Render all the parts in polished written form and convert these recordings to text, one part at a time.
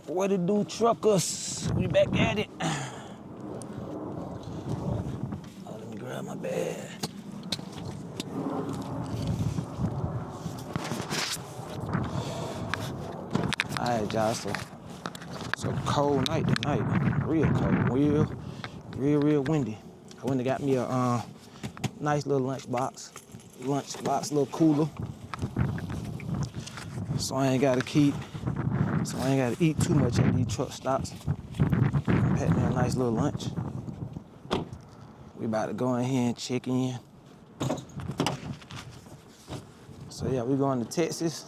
What it do, truckers? We back at it. Oh, let me grab my bag. All right, y'all, so cold night tonight. Real cold, real windy. I went and got me a nice little lunch box, little cooler. So I ain't gotta eat too much at these truck stops. Pack me a nice little lunch. We about to go in here and check in. So yeah, we going to Texas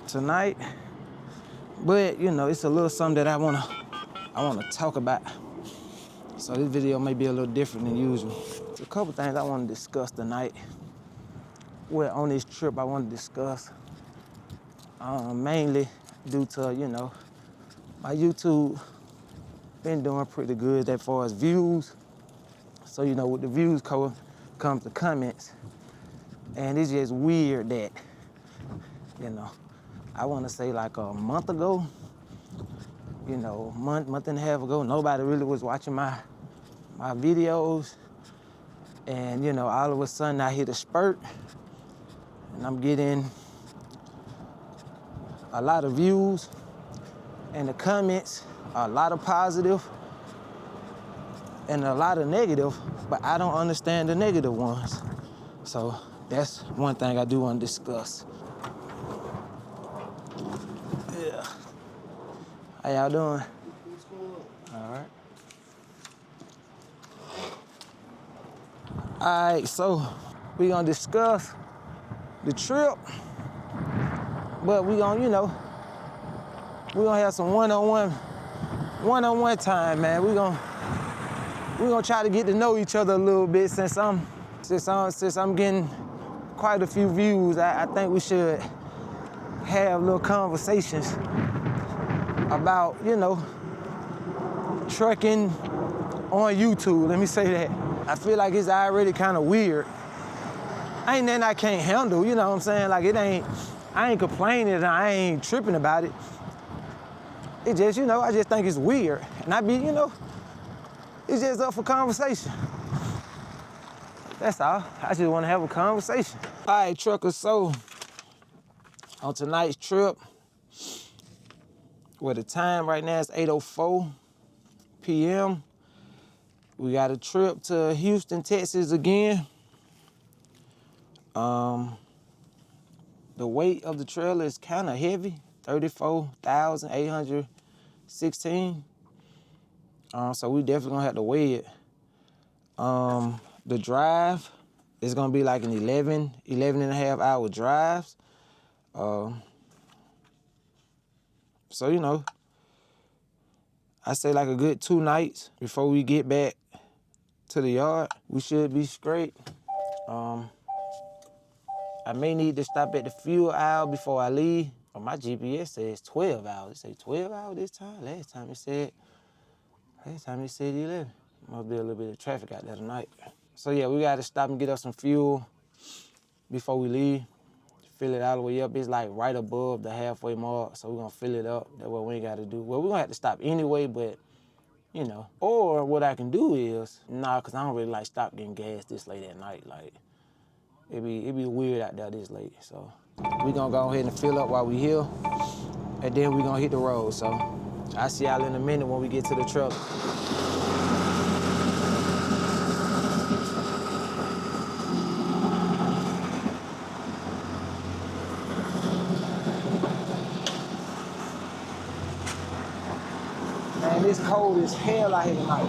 tonight. But you know, it's a little something that I wanna talk about. So this video may be a little different than usual. There's a couple things I want to discuss tonight. Well, on this trip I want to discuss, mainly due to, you know, my YouTube been doing pretty good as far as views. So, you know, with the views comes the comments. And it's just weird that, you know, I want to say like a month ago, you know, month and a half ago, nobody really was watching my videos. And, you know, all of a sudden I hit a spurt and I'm getting a lot of views, and the comments are a lot of positive and a lot of negative, but I don't understand the negative ones. So that's one thing I do want to discuss. Yeah. How y'all doing? What's going on? All right. All right, so we gonna discuss the trip, but we gonna, you know, we gonna have some one-on-one time, man. We gonna try to get to know each other a little bit since I'm getting quite a few views. I think we should have little conversations about, you know, trucking on YouTube. Let me say that. I feel like it's already kind of weird. Ain't nothing I can't handle, you know what I'm saying? Like I ain't complaining and I ain't tripping about it. It just, you know, I just think it's weird. And I be, you know, it's just up for conversation. That's all. I just want to have a conversation. All right, truckers, so on tonight's trip, well, the time right now is 8:04 p.m. We got a trip to Houston, Texas again. The weight of the trailer is kind of heavy, 34,816. So we definitely gonna have to weigh it. The drive is gonna be like an 11 and a half hour drives. So, you know, I say like a good 2 nights before we get back to the yard. We should be straight. I may need to stop at the fuel aisle before I leave. But my GPS says 12 hours. It say 12 hours this time? Last time it said 11. Must be a little bit of traffic out there tonight. So yeah, we gotta stop and get us some fuel before we leave. Fill it all the way up. It's like right above the halfway mark, so we're gonna fill it up. That way we ain't gotta do, well, we're gonna have to stop anyway, but you know. Or what I can do is, cause I don't really like stop getting gas this late at night. Like, it be weird out there this late. So we gonna go ahead and fill up while we here, and then we gonna hit the road. So I'll see y'all in a minute when we get to the truck. Man, it's cold as hell out here tonight.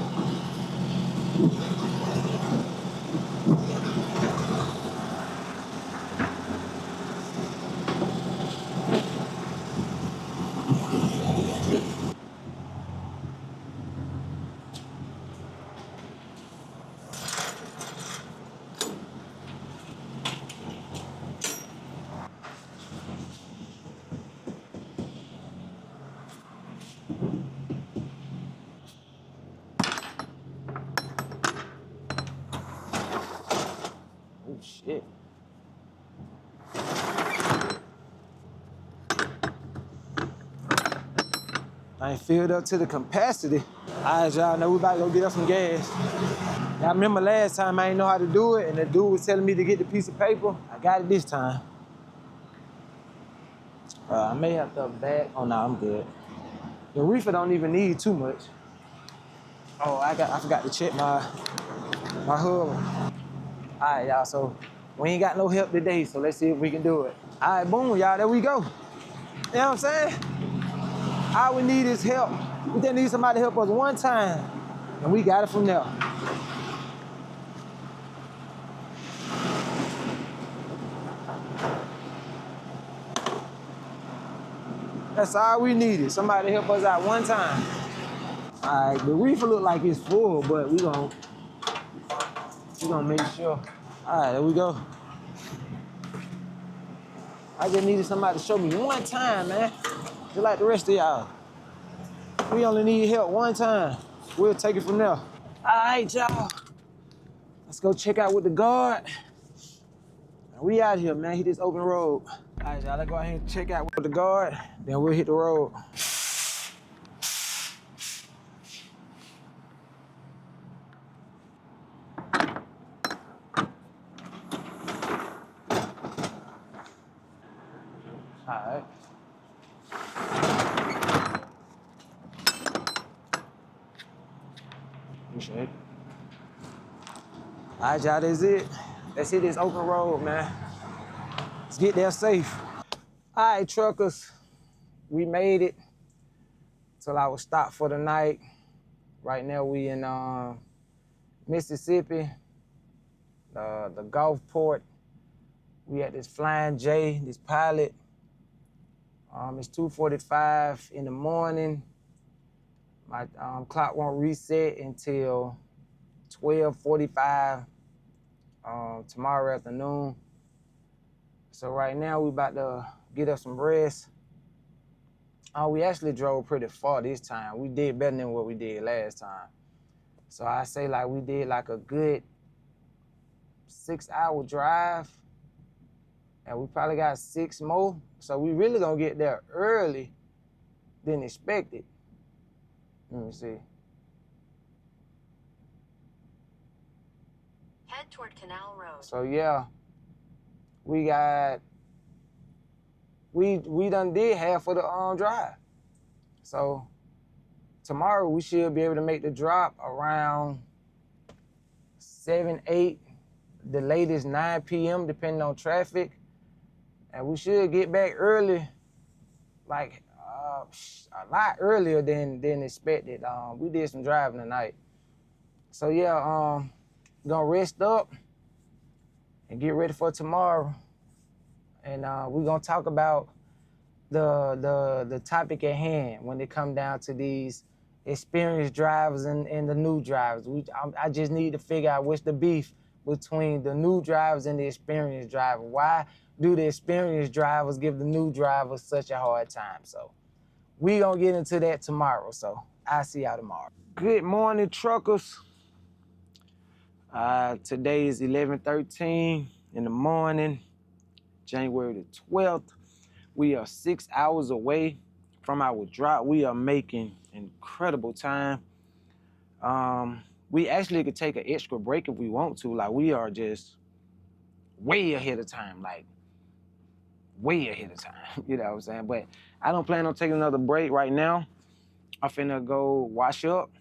Oh, shit. I ain't filled up to the capacity. All right, y'all know we about to go get us some gas. I remember last time I didn't know how to do it, and the dude was telling me to get the piece of paper. I got it this time. I may have to back. Oh no, I'm good. The reefer don't even need too much. Oh, I forgot to check my hub. All right, y'all. So we ain't got no help today, so let's see if we can do it. All right, boom, y'all. There we go. You know what I'm saying? All we need is help. We just need somebody to help us one time, and we got it from there. That's all we needed. Somebody to help us out one time. All right, the reefer look like it's full, but we gonna make sure. All right, there we go. I just needed somebody to show me one time, man. Just like the rest of y'all. We only need help one time. We'll take it from there. All right, y'all. Let's go check out with the guard. We out here, man. Hit this open road. All right, y'all. Let's go ahead and check out with the guard. Then we'll hit the road. All right. Appreciate it. All right, y'all. That's it. Let's hit this open road, man. Let's get there safe. All right, truckers. We made it till I was stopped for the night. Right now we in Mississippi, the Gulfport. We at this Flying J, this pilot. It's 2:45 in the morning. My clock won't reset until 12:45 tomorrow afternoon. So right now we about to get us some rest. We actually drove pretty far this time. We did better than what we did last time. So I say like we did like a good 6-hour drive, and we probably got 6 more. So we really gonna get there early than expected. Let me see. Head toward Canal Road. So yeah, we done did half of the drive. So tomorrow we should be able to make the drop around 7, 8, the latest 9 p.m. depending on traffic. And we should get back early, like a lot earlier than expected. We did some driving tonight. So yeah, gonna rest up and get ready for tomorrow. And we're gonna talk about the topic at hand when it come down to these experienced drivers and the new drivers. I just need to figure out what's the beef between the new drivers and the experienced driver. Why do the experienced drivers give the new drivers such a hard time? So we gonna get into that tomorrow. So I'll see y'all tomorrow. Good morning, truckers. Today is 11:13 in the morning, January the 12th. We are 6 hours away from our drop. We are making incredible time. We actually could take an extra break if we want to. Like, we are just way ahead of time, like way ahead of time. You know what I'm saying? But I don't plan on taking another break right now. I'm finna go wash up,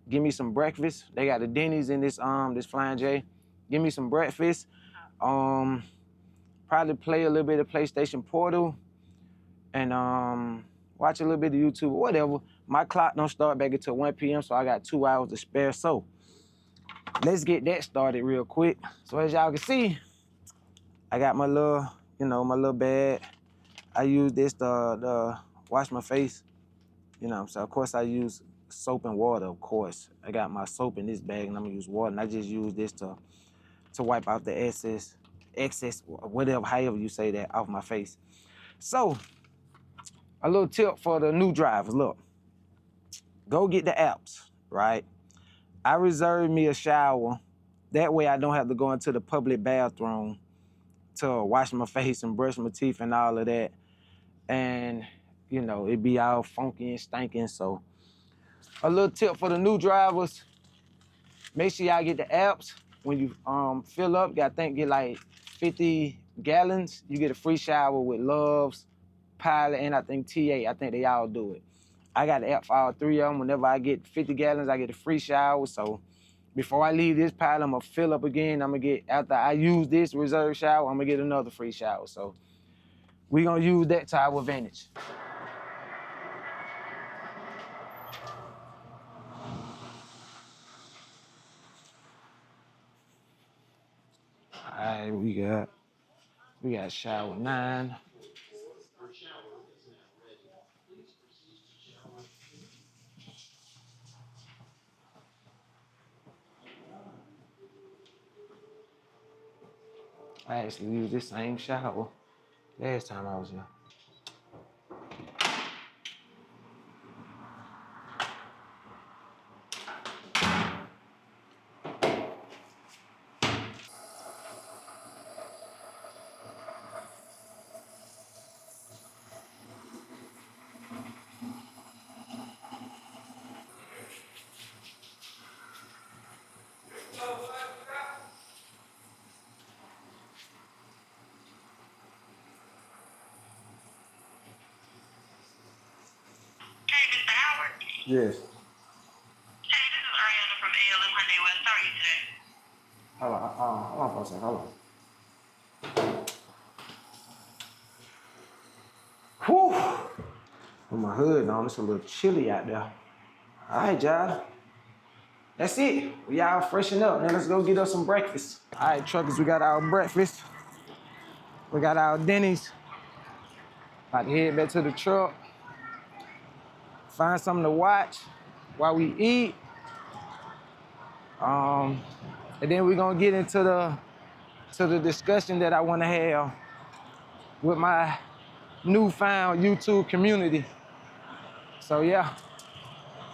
give me some breakfast. They got the Denny's in this Flying J. Give me some breakfast. Probably play a little bit of PlayStation Portal and watch a little bit of YouTube or whatever. My clock don't start back until 1 p.m., so I got 2 hours to spare. So let's get that started real quick. So as y'all can see, I got my little bag. I use this to wash my face. So of course I use soap and water, of course. I got my soap in this bag and I'm gonna use water, and I just use this to wipe out the excess, whatever, however you say that, off my face. So, a little tip for the new drivers, look. Go get the apps, right? I reserve me a shower. That way I don't have to go into the public bathroom to wash my face and brush my teeth and all of that. And it be all funky and stinking. So a little tip for the new drivers, make sure y'all get the apps. When you fill up, get like 50 gallons, you get a free shower with Love's, Pilot, and I think TA. I think they all do it. I got the app for all three of them. Whenever I get 50 gallons, I get a free shower. So before I leave this pilot, I'm gonna fill up again. After I use this reserve shower, I'm gonna get another free shower. So we gonna use that to our advantage. All right, we got shower 9. I actually used this same shower last time I was here. Hey, Mr. Howard. Yes. Hey, this is Ariana from ALM Hyundai West. How are you today? Hold on for a second, hold on. Whew. With my hood on, it's a little chilly out there. All right, y'all. That's it. We all freshen up. Now let's go get us some breakfast. All right, truckers, we got our breakfast. We got our Denny's. About to head back to the truck. Find something to watch while we eat. And then we're gonna get into the discussion that I wanna have with my newfound YouTube community. So yeah,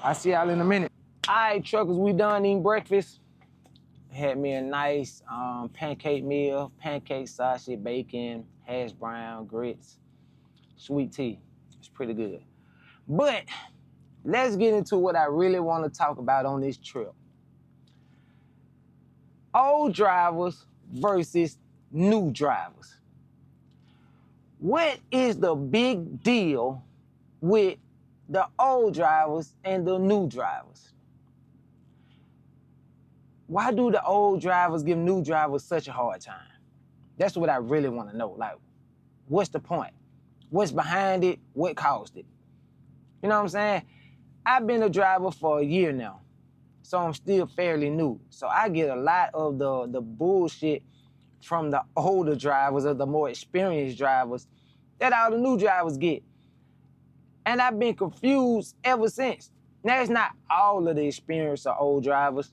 I'll see y'all in a minute. All right, truckers, we done eating breakfast. Had me a nice pancake meal, pancake sausage, bacon, hash brown, grits, sweet tea. It's pretty good. But let's get into what I really want to talk about on this trip. Old drivers versus new drivers. What is the big deal with the old drivers and the new drivers? Why do the old drivers give new drivers such a hard time? That's what I really want to know. Like, what's the point? What's behind it? What caused it? You know what I'm saying? I've been a driver for a year now, so I'm still fairly new. So I get a lot of the bullshit from the older drivers or the more experienced drivers that all the new drivers get. And I've been confused ever since. Now, it's not all of the experienced or old drivers,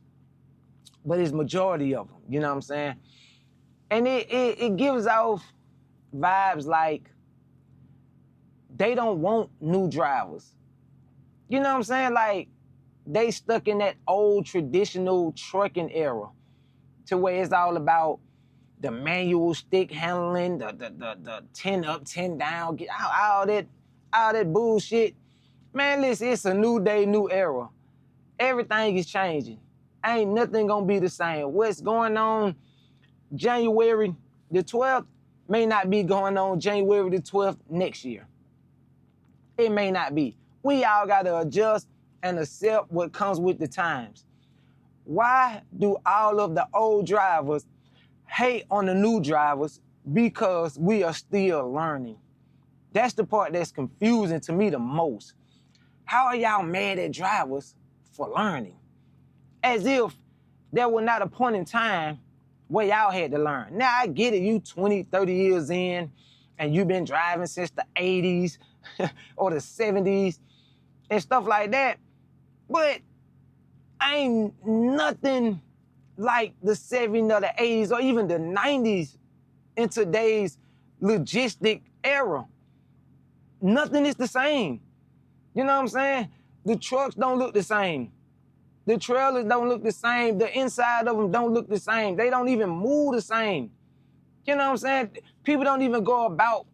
but it's majority of them, you know what I'm saying? And it gives off vibes like they don't want new drivers. You know what I'm saying? Like, they stuck in that old traditional trucking era to where it's all about the manual stick handling, the 10 up, 10 down, get all that bullshit. Man, listen, it's a new day, new era. Everything is changing. Ain't nothing gonna be the same. What's going on January the 12th may not be going on January the 12th next year. It may not be. We all gotta adjust and accept what comes with the times. Why do all of the old drivers hate on the new drivers? Because we are still learning. That's the part that's confusing to me the most. How are y'all mad at drivers for learning? As if there was not a point in time where y'all had to learn. Now, I get it, you 20, 30 years in, and you've been driving since the 80s or the 70s and stuff like that, but ain't nothing like the 70s or the 80s or even the 90s in today's logistic era. Nothing is the same. You know what I'm saying? The trucks don't look the same. The trailers don't look the same. The inside of them don't look the same. They don't even move the same. You know what I'm saying? People don't even go about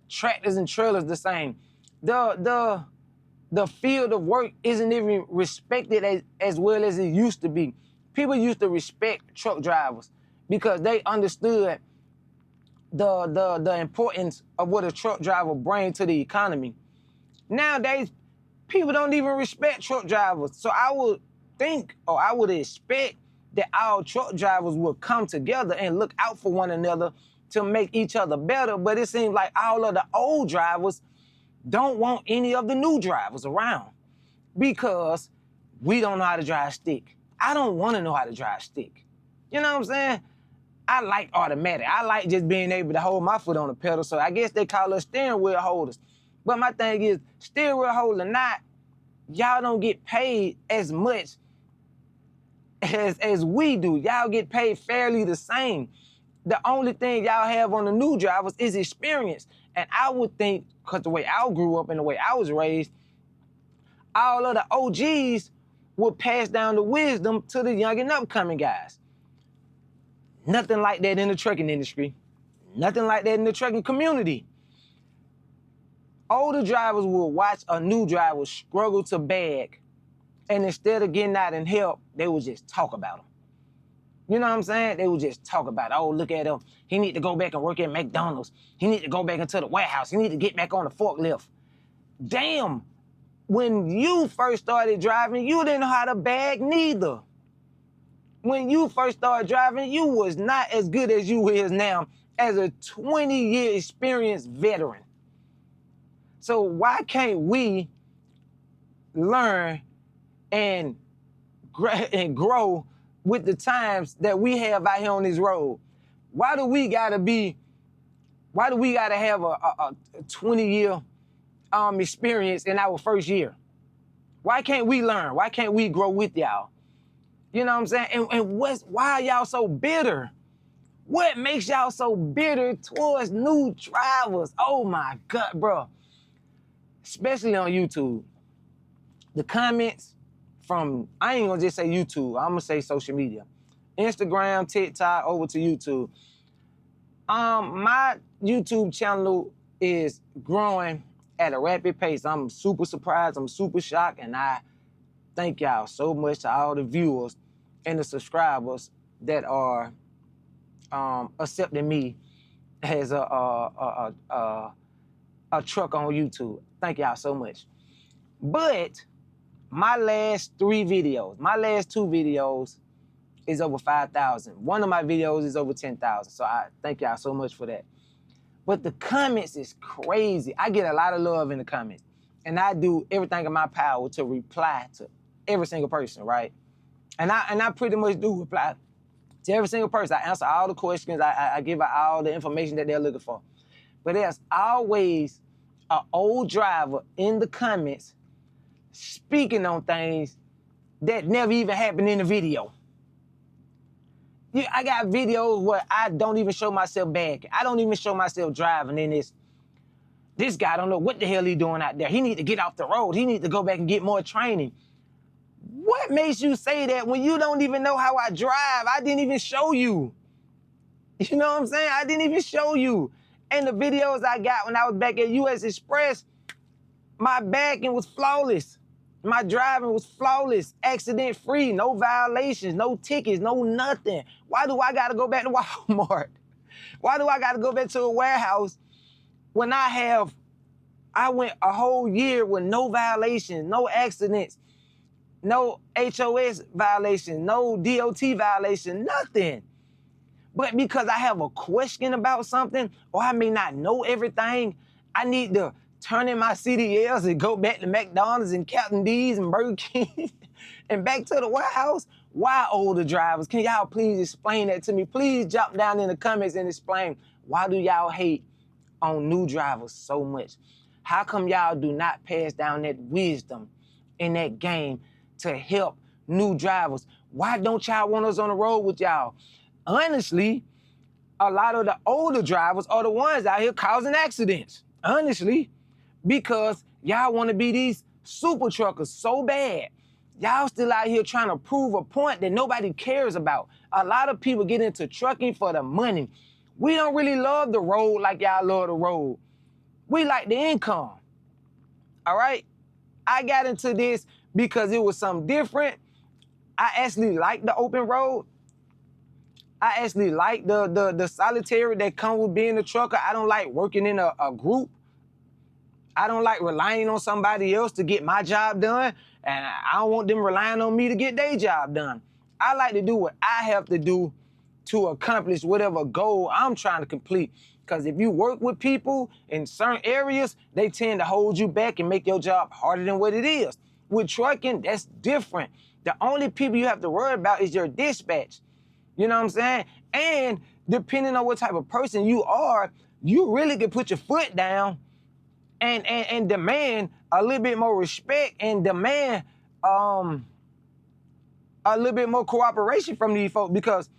tractors and trailers the same. the field of work isn't even respected as well as it used to be. People used to respect truck drivers because they understood the importance of what a truck driver brings to the economy. Nowadays, people don't even respect truck drivers. So I would think, or I would expect that our truck drivers will come together and look out for one another to make each other better. But it seems like all of the old drivers don't want any of the new drivers around because we don't know how to drive stick. I don't want to know how to drive stick. You know what I'm saying? I like automatic. I like just being able to hold my foot on the pedal. So I guess they call us steering wheel holders. But my thing is, steering wheel holder or not, y'all don't get paid as much as we do. Y'all get paid fairly the same. The only thing y'all have on the new drivers is experience. And I would think, because the way I grew up and the way I was raised, all of the OGs would pass down the wisdom to the young and upcoming guys. Nothing like that in the trucking industry. Nothing like that in the trucking community. Older drivers will watch a new driver struggle to bag, and instead of getting out and help, they would just talk about him. You know what I'm saying? They would just talk about, oh, look at him. He need to go back and work at McDonald's. He need to go back into the warehouse. He need to get back on the forklift. Damn, when you first started driving, you didn't know how to bag neither. When you first started driving, you was not as good as you is now as a 20-year experienced veteran. So why can't we learn and grow with the times that we have out here on this road? Why do we gotta have a 20-year experience in our first year? Why can't we learn? Why can't we grow with y'all? You know what I'm saying? And why are y'all so bitter? What makes y'all so bitter towards new drivers? Oh my God, bro. Especially on YouTube. The comments from, I ain't gonna just say YouTube, I'm gonna say social media. Instagram, TikTok, over to YouTube. My YouTube channel is growing at a rapid pace. I'm super surprised, I'm super shocked, and I thank y'all so much to all the viewers and the subscribers that are accepting me as a truck on YouTube. Thank y'all so much. But my last two videos is over 5,000. One of my videos is over 10,000. So I thank y'all so much for that. But the comments is crazy. I get a lot of love in the comments. And I do everything in my power to reply to every single person, right? And I pretty much do reply to every single person. I answer all the questions. I give out all the information that they're looking for. But there's always an old driver in the comments speaking on things that never even happened in the video. I got videos where I don't even show myself backing. I don't even show myself driving in this. This guy don't know what the hell he doing out there. He need to get off the road. He need to go back and get more training. What makes you say that when you don't even know how I drive? I didn't even show you. You know what I'm saying? I didn't even show you. And the videos I got when I was back at US Express, my backing was flawless. My driving was flawless, accident-free, no violations, no tickets, no nothing. Why do I gotta go back to Walmart? Why do I gotta go back to a warehouse when I went a whole year with no violations, no accidents, no HOS violation, no D.O.T violation, nothing. But because I have a question about something, or I may not know everything, I need to turn in my CDLs and go back to McDonald's and Captain D's and Burger King and back to the warehouse. Why older drivers? Can y'all please explain that to me? Please jump down in the comments and explain, why do y'all hate on new drivers so much? How come y'all do not pass down that wisdom in that game to help new drivers? Why don't y'all want us on the road with y'all? Honestly, a lot of the older drivers are the ones out here causing accidents. Honestly, because y'all want to be these super truckers so bad. Y'all still out here trying to prove a point that nobody cares about. A lot of people get into trucking for the money. We don't really love the road like y'all love the road. We like the income. all right? I got into this because it was something different. I actually like the open road. I actually like the solitary that come with being a trucker. I don't like working in a group. I don't like relying on somebody else to get my job done, and I don't want them relying on me to get their job done. I like to do what I have to do to accomplish whatever goal I'm trying to complete. Because if you work with people in certain areas, they tend to hold you back and make your job harder than what it is. With trucking, that's different. The only people you have to worry about is your dispatch. You know what I'm saying? And depending on what type of person you are, you really can put your foot down and demand a little bit more respect and demand a little bit more cooperation from these folks, because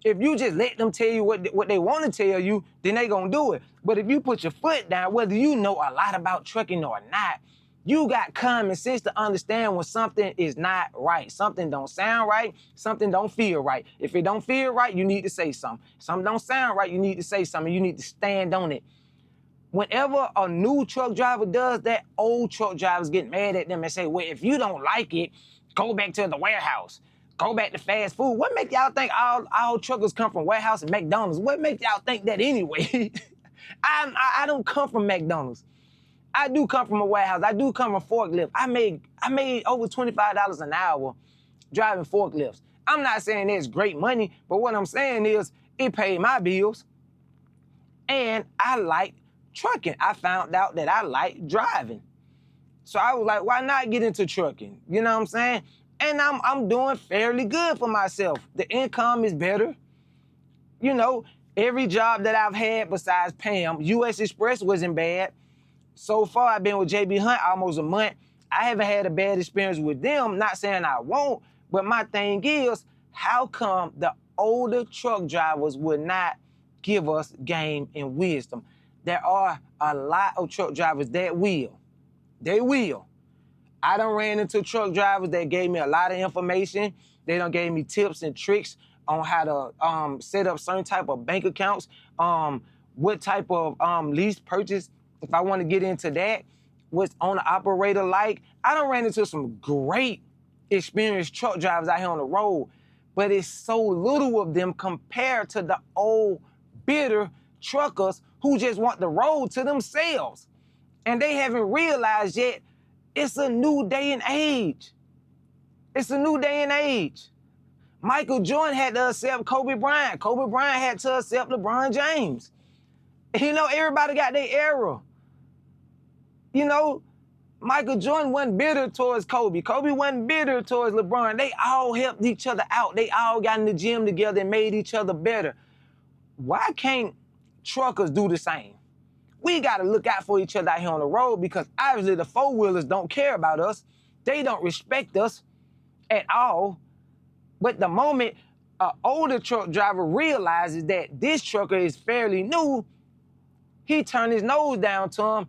if you just let them tell you what they want to tell you, then they gonna do it. But if you put your foot down, whether you know a lot about trucking or not, you got common sense to understand when something is not right. Something don't sound right, something don't feel right. If it don't feel right, you need to say something. Something don't sound right, you need to say something. You need to stand on it. Whenever a new truck driver does that, old truck drivers get mad at them and say, well, if you don't like it, go back to the warehouse. Go back to fast food. What make y'all think all truckers come from warehouse and McDonald's? What make y'all think that anyway? I don't come from McDonald's. I do come from a warehouse. I do come from forklift. I made over $25 an hour driving forklifts. I'm not saying that's great money, but what I'm saying is it paid my bills. And I like trucking. I found out that I like driving. So I was like, why not get into trucking? You know what I'm saying? And I'm doing fairly good for myself. The income is better. You know, every job that I've had besides Pam, US Express wasn't bad. So far, I've been with J.B.Hunt almost a month. I haven't had a bad experience with them. Not saying I won't, but my thing is, how come the older truck drivers would not give us game and wisdom? There are a lot of truck drivers that will. They will. I done ran into truck drivers that gave me a lot of information. They done gave me tips and tricks on how to set up certain type of bank accounts, what type of lease purchase, if I want to get into that, what's on the operator like. I done ran into some great experienced truck drivers out here on the road, but it's so little of them compared to the old, bitter truckers who just want the road to themselves. And they haven't realized yet it's a new day and age. It's a new day and age. Michael Jordan had to accept Kobe Bryant. Kobe Bryant had to accept LeBron James. You know, everybody got their era. You know, Michael Jordan wasn't bitter towards Kobe. Kobe wasn't bitter towards LeBron. They all helped each other out. They all got in the gym together and made each other better. Why can't truckers do the same? We got to look out for each other out here on the road, because obviously the four-wheelers don't care about us. They don't respect us at all. But the moment an older truck driver realizes that this trucker is fairly new, he turn his nose down to him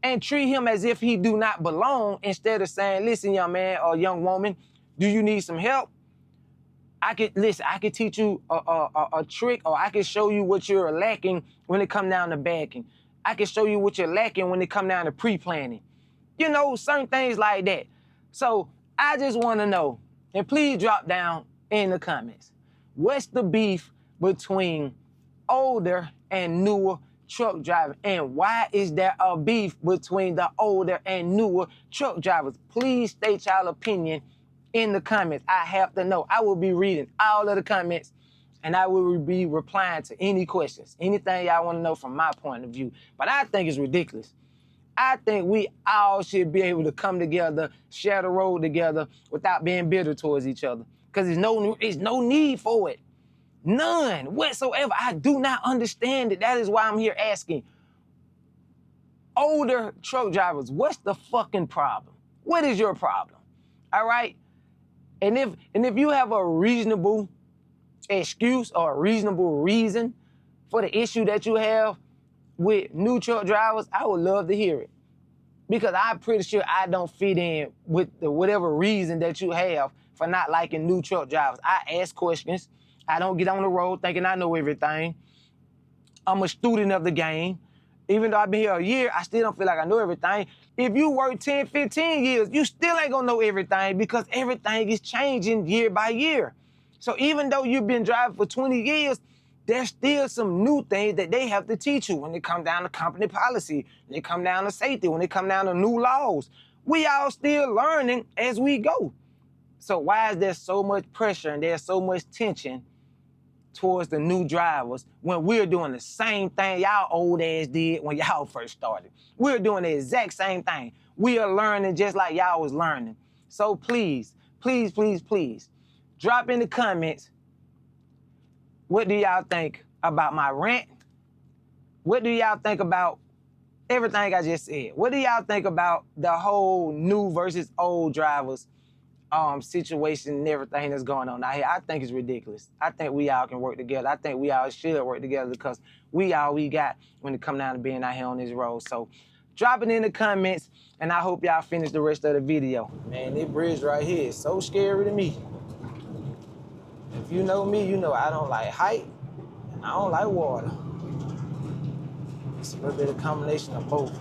and treat him as if he do not belong, instead of saying, listen, young man or young woman, do you need some help? I could teach you a trick, or I can show you what you're lacking when it come down to backing. I can show you what you're lacking when it come down to pre-planning. You know, certain things like that. So I just want to know, and please drop down in the comments, what's the beef between older and newer truck drivers? And why is there a beef between the older and newer truck drivers? Please state y'all opinion in the comments. I have to know. I will be reading all of the comments, and I will be replying to any questions, anything y'all want to know from my point of view. But I think it's ridiculous. I think we all should be able to come together, share the road together without being bitter towards each other. Because there's no need for it. None whatsoever. I do not understand it. That is why I'm here asking. Older truck drivers, what's the fucking problem? What is your problem? All right? And if you have a reasonable excuse or a reasonable reason for the issue that you have with new truck drivers, I would love to hear it. Because I'm pretty sure I don't fit in with whatever reason that you have for not liking new truck drivers. I ask questions. I don't get on the road thinking I know everything. I'm a student of the game. Even though I've been here a year, I still don't feel like I know everything. If you work 10, 15 years, you still ain't gonna know everything because everything is changing year by year. So even though you've been driving for 20 years, there's still some new things that they have to teach you when it comes down to company policy, when it comes down to safety, when it comes down to new laws. We all still learning as we go. So why is there so much pressure and there's so much tension towards the new drivers when we're doing the same thing y'all old ass did when y'all first started? We're doing the exact same thing. We are learning just like y'all was learning. So please, please, please, please, drop in the comments, what do y'all think about my rant? What do y'all think about everything I just said? What do y'all think about the whole new versus old drivers situation and everything that's going on out here? I think it's ridiculous. I think we all can work together. I think we all should work together because we all we got when it come down to being out here on this road. So drop it in the comments, and I hope y'all finish the rest of the video. Man, this bridge right here is so scary to me. If you know me, you know I don't like height, and I don't like water. It's a little bit of combination of both.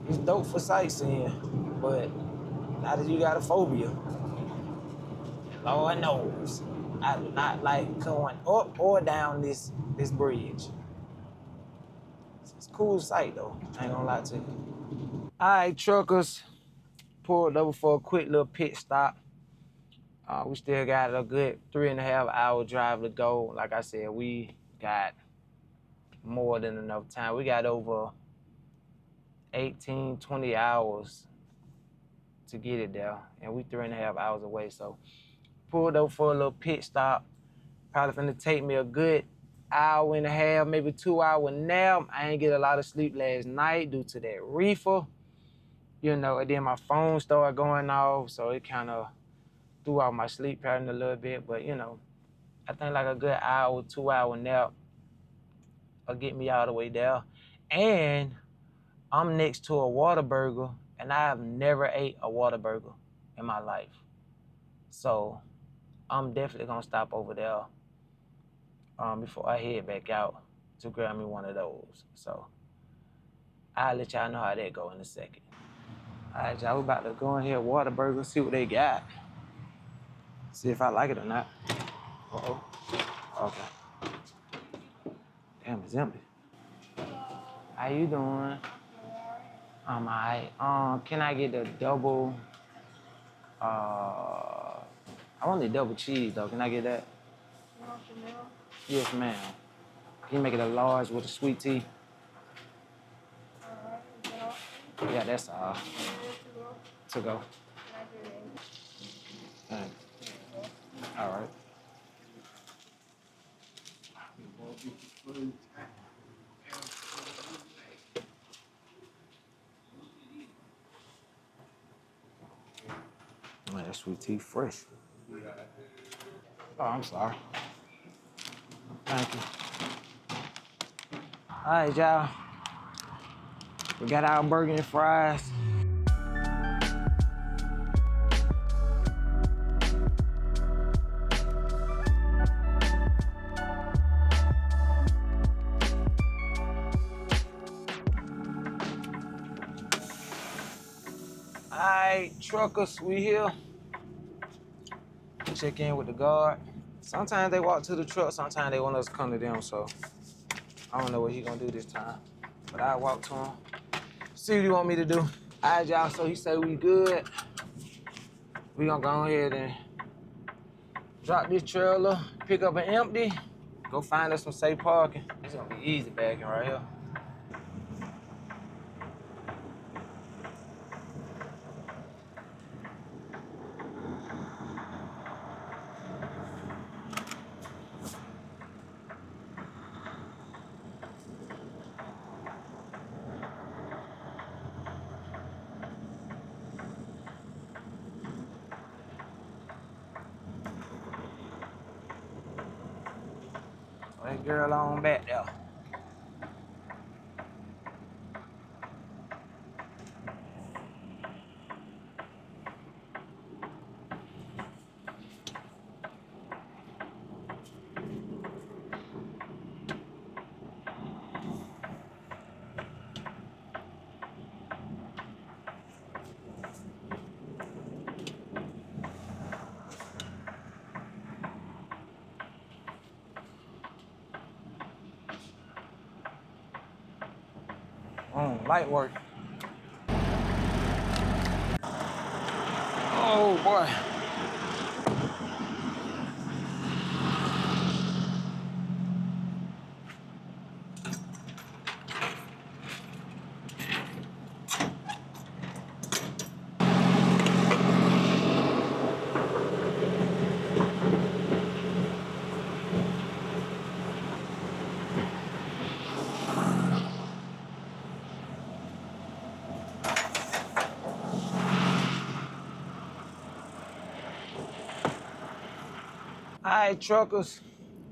It's dope for sightseeing, but not if you got a phobia. Lord knows, I do not like going up or down this bridge. It's a cool sight though, I ain't gonna lie to you. All right, truckers, pulled over for a quick little pit stop. We still got a good 3.5 hour drive to go. Like I said, we got more than enough time. We got over 18, 20 hours to get it there, and we 3.5 hours away. So pulled over for a little pit stop. Probably finna take me a good hour and a half, maybe 2 hour nap. I ain't get a lot of sleep last night due to that reefer, you know, and then my phone started going off, so it kind of threw off my sleep pattern a little bit. But you know, I think like a good hour, 2 hour nap will get me all the way there. And I'm next to a Whataburger, and I have never ate a Whataburger in my life. So I'm definitely gonna stop over there before I head back out to grab me one of those. So I'll let y'all know how that go in a second. All right, y'all, we about to go in here, Whataburger, see what they got. See if I like it or not. Uh-oh. Okay. Damn, it's empty. How you doing? I'm all right. Can I get the double, I want the double cheese though. Can I get that? You want the meal? Yes, ma'am. Can you make it a large with a sweet tea? Yeah, that's all. To go. Thanks. All right. Man, that sweet tea fresh. Oh, I'm sorry. Thank you. All right, y'all. We got our burger and fries. All right, truckers, we here. Check in with the guard. Sometimes they walk to the truck, sometimes they want us to come to them, so I don't know what he gonna do this time. But I walk to him. See what he want me to do. All right, y'all, so he said we good. We gonna go ahead and drop this trailer, pick up an empty, go find us some safe parking. It's gonna be easy backing right here. That girl on back there. Light work. Oh boy. All right, truckers,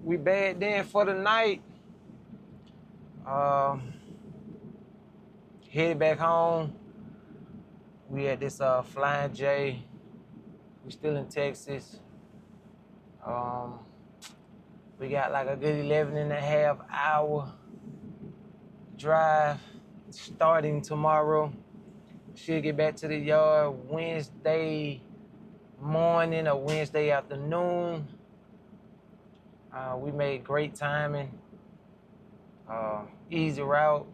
we bad then for the night. Headed back home. We at this Flying J. We still in Texas. We got like a good 11 and a half hour drive starting tomorrow. Should get back to the yard Wednesday morning or Wednesday afternoon. We made great timing. Easy route.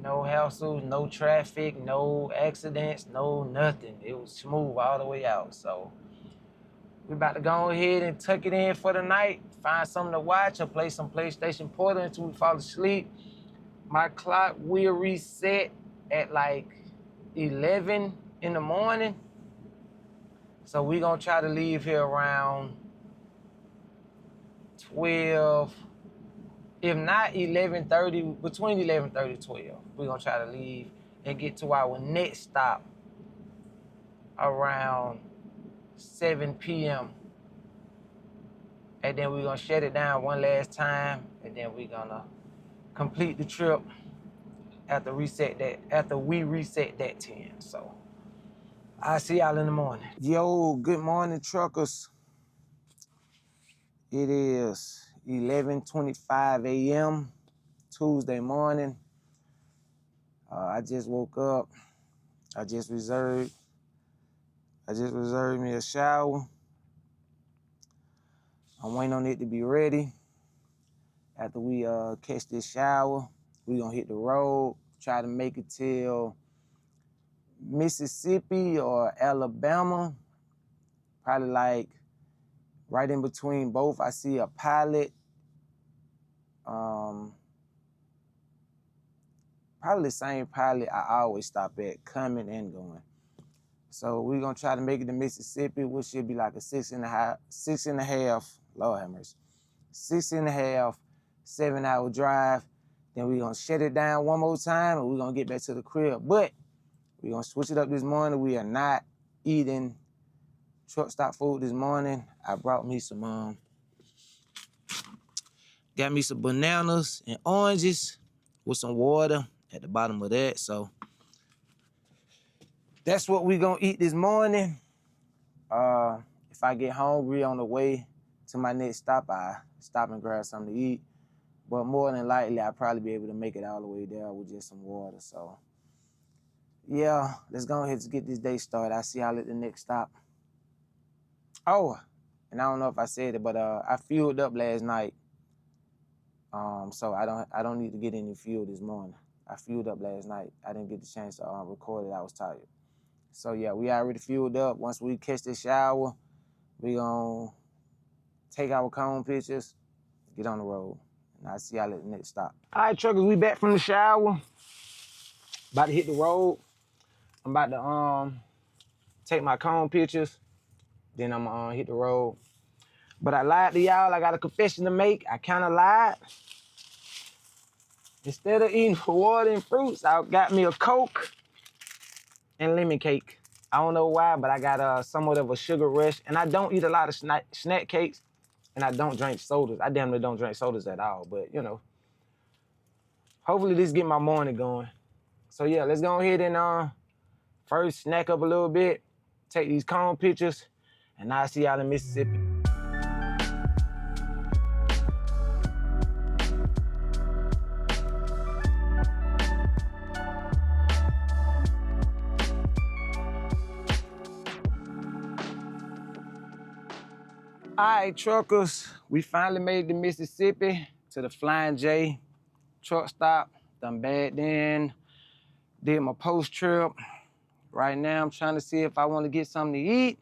No hassles, no traffic, no accidents, no nothing. It was smooth all the way out. So we about to go ahead and tuck it in for the night. Find something to watch or play some PlayStation Portal until we fall asleep. My clock will reset at like 11 in the morning. So we gonna try to leave here around 12. If not 11:30, between 11:30 and 12. We're gonna try to leave and get to our next stop around 7 p.m. And then we're gonna shut it down one last time, and then we're gonna complete the trip after we reset that 10. So I'll see y'all in the morning. Yo, good morning, truckers. It is 11:25 a.m. Tuesday morning. I just woke up. I just reserved me a shower. I'm waiting on it to be ready. After we catch this shower, we gonna hit the road, try to make it till Mississippi or Alabama. Probably like right in between both. I see a pilot. Probably the same pilot I always stop at, coming and going. So we're gonna try to make it to Mississippi, which should be like a 6.5, Lord have mercy, 6.5, 7-hour drive. Then we're gonna shut it down one more time and we're gonna get back to the crib. But we're gonna switch it up this morning. We are not eating truck stop food this morning. I brought me some, got me some bananas and oranges with some water at the bottom of that. So that's what we're gonna eat this morning. If I get hungry on the way to my next stop, I stop and grab something to eat. But more than likely, I'll probably be able to make it all the way there with just some water. So yeah, let's go ahead and get this day started. I'll see y'all at the next stop. Oh, and I don't know if I said it, but I fueled up last night. So I don't need to get any fuel this morning. I fueled up last night. I didn't get the chance to record it. I was tired. So yeah, we already fueled up. Once we catch this shower, we gonna take our cone pictures, get on the road, and I'll see y'all at the next stop. All right, truckers, we back from the shower. About to hit the road. I'm about to take my cone pictures, then I'm gonna hit the road. But I lied to y'all. I got a confession to make. I kind of lied. Instead of eating water and fruits, I got me a Coke and lemon cake. I don't know why, but I got somewhat of a sugar rush, and I don't eat a lot of snack cakes, and I don't drink sodas. I damn near don't drink sodas at all, but you know, hopefully this get my morning going. So yeah, let's go ahead and first snack up a little bit, take these cone pictures, and I'll see y'all in Mississippi. All right, truckers, we finally made it to Mississippi, to the Flying J truck stop. Done bad then. Did my post trip. Right now, I'm trying to see if I want to get something to eat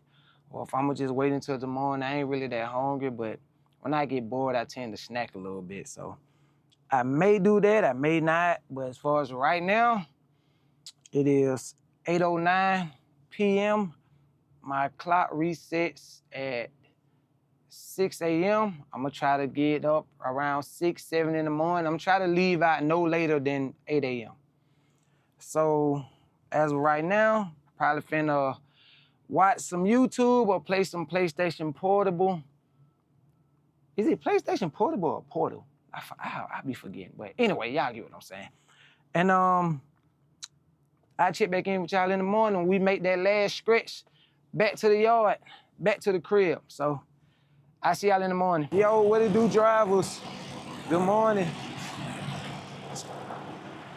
or if I'm gonna just wait until the morning. I ain't really that hungry, but when I get bored, I tend to snack a little bit. So I may do that, I may not. But as far as right now, it is 8:09 p.m. My clock resets at 6 a.m. I'm gonna try to get up around 6, 7 in the morning. I'm trying to leave out no later than 8 a.m. So as of right now, probably finna watch some YouTube or play some PlayStation Portable. Is it PlayStation Portable or Portal? I be forgetting. But anyway, y'all get what I'm saying. And I check back in with y'all in the morning. We make that last stretch back to the yard, back to the crib. So I see y'all in the morning. Yo, what it do, drivers? Good morning.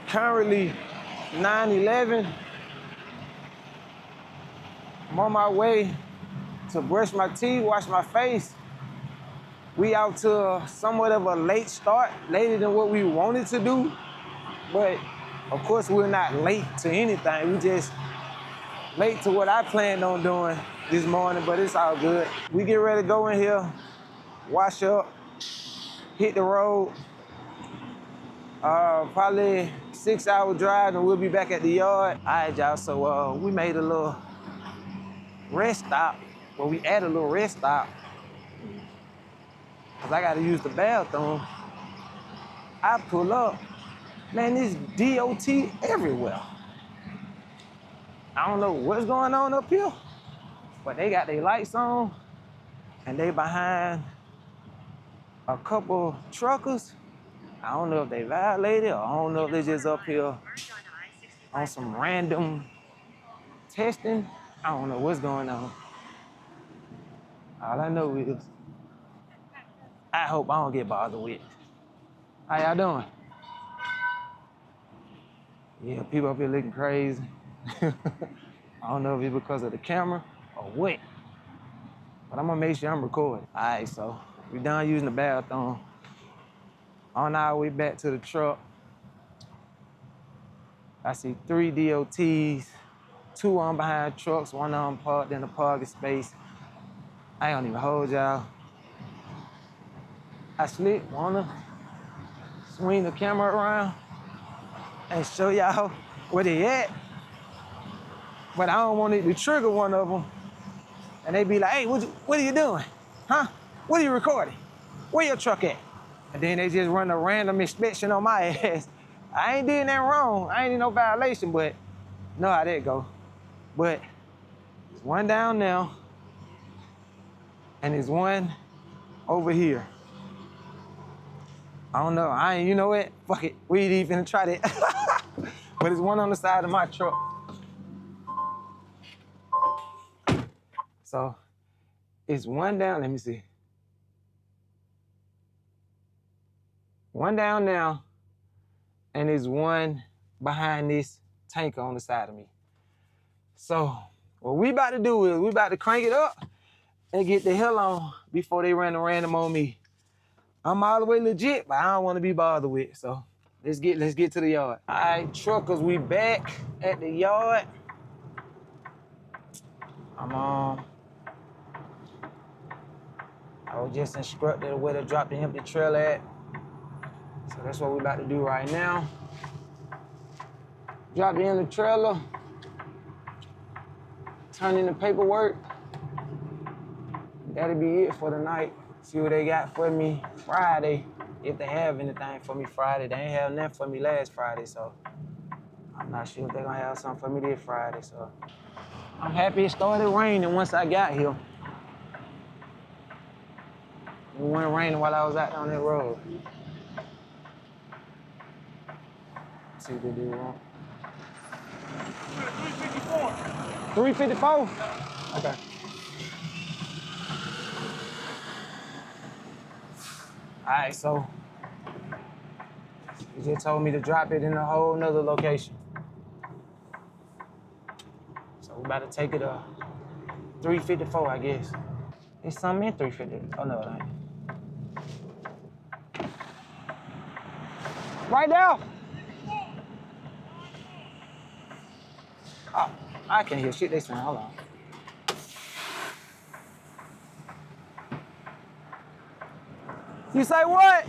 Currently 9:11. I'm on my way to brush my teeth, wash my face. We out to somewhat of a late start, later than what we wanted to do. But of course, we're not late to anything. We just late to what I planned on doing this morning, but it's all good. We get ready to go in here, wash up, hit the road. Probably 6-hour drive and we'll be back at the yard. All right, y'all, so we made a little rest stop. Well, we added a little rest stop because I gotta use the bathroom. I pull up, man, there's D.O.T. everywhere. I don't know what's going on up here, but they got their lights on and they behind a couple truckers. I don't know if they violated or I don't know if they just up here on some random testing. I don't know what's going on. All I know is I hope I don't get bothered with. How y'all doing? Yeah, people up here looking crazy. I don't know if it's because of the camera or what, but I'm gonna make sure I'm recording. All right, so we done using the bathroom. On our way back to the truck, I see 3 DOTs, 2 on behind trucks, 1 on parked in the parking space. I ain't gonna even hold y'all. I slick wanna swing the camera around and show y'all where they at, but I don't want it to trigger one of them. And they be like, hey, what are you doing? Huh? What are you recording? Where your truck at? And then they just run a random inspection on my ass. I ain't did nothing wrong. I ain't in no violation, but know how that go. But there's one down now, and there's one over here. I don't know. You know what? Fuck it. We ain't even try that. But there's one on the side of my truck. So it's one down. Let me see. One down now, and there's one behind this tanker on the side of me. So what we about to do is we about to crank it up and get the hell on before they run a random on me. I'm all the way legit, but I don't want to be bothered with. So let's get to the yard. All right, truckers, we back at the yard. I was just instructed where to drop the empty trailer at. So that's what we about to do right now. Drop the empty trailer, turn in the paperwork. That'll be it for the night. See what they got for me Friday, if they have anything for me Friday. They ain't have nothing for me last Friday, so I'm not sure if they're gonna have something for me this Friday, so. I'm happy it started raining once I got here. It wasn't raining while I was out on that road. Let's see what they do wrong. 354. 354? Okay. All right, so he just told me to drop it in a whole nother location. So we about to take it 354, I guess. There's something in 350. Oh no, it ain't. Right now. I can't hear shit they saying. Hold on. You say what?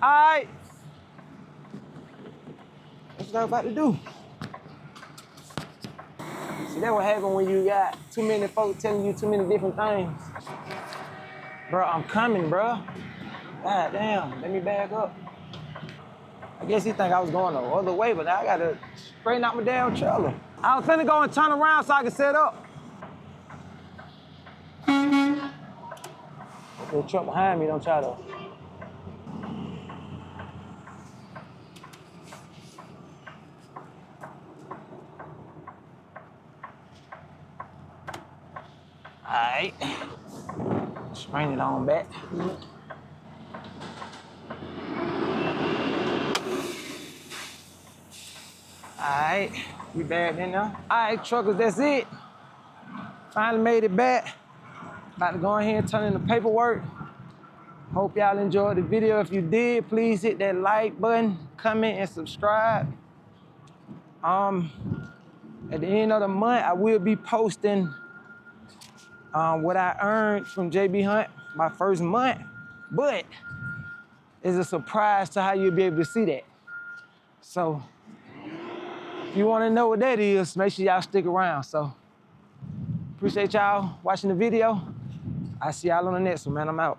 All right. That's what I'm about to do. See, that's what happens when you got too many folks telling you too many different things. Bro, I'm coming, bro. God damn, let me back up. I guess he think I was going the other way, but now I gotta straighten out my damn trailer. I was finna go and turn around so I can set up. The truck behind me, don't try to. Alright. Strain it on back. Alright, we back in there. Alright, truckers, that's it. Finally made it back. About to go in here and turn in the paperwork. Hope y'all enjoyed the video. If you did, please hit that like button, comment, and subscribe. At the end of the month, I will be posting what I earned from J.B.Hunt my first month, but it's a surprise to how you'll be able to see that. So if you wanna know what that is, make sure y'all stick around. So appreciate y'all watching the video. I'll see y'all on the next one, man. I'm out.